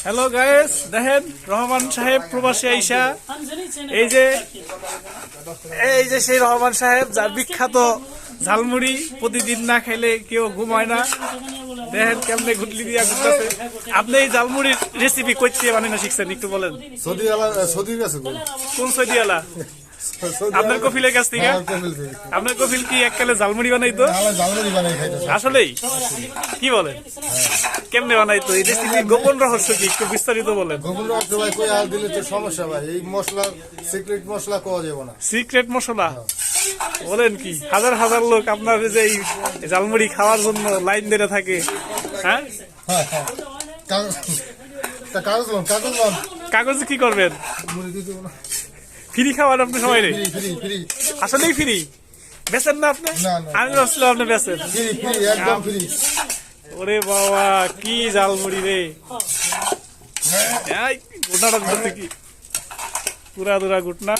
Hello guys, দেখেন রহমান সাহেব প্রবাসী আইসা এই যে সেই রহমান সাহেব যার বিখ্যাত ঝালমুড়ি প্রতিদিন না খাইলে কেউ ঘুমায় না। দেখেন কেমনে ঘুটলি দিয়া ঘুরতেছে। আপনি এই ঝালমুড়ির রেসিপি কইতে বানানো শিখছেন, একটু বলেন। কোন সৌদিওয়ালা? আপনার কফিলের কাছ থেকে? আপনার কফিল কি এককালে ঝালমুড়ি বানাইতো? আসলেই? কি বলেন? কেমনে বানাইতো? এই রেসিপির গোপন রহস্য কি, একটু বিস্তারিত বলেন। গোপন রহস্য ভাই কই আর দিলে তো সমস্যা ভাই। এই মশলা সিক্রেট মশলা কোয়া যাবে না। সিক্রেট মশলা বলেন কি? হাজার হাজার লোক আপনার যে এই ঝালমুড়ি খাওয়ার জন্য লাইন ধরে থাকে। হ্যাঁ, কাগজে কি করবেন? ফ্রি খাওয়ার আপনি সবাই রে? আসলেই ফ্রি? বেচেন না আপনি? আমি ভাবছিলাম আপনি বেচেন। ওরে বাবা, কি ঝালমুড়ি রে! ঘটনাটা কি পুরা দুরা ঘটনা।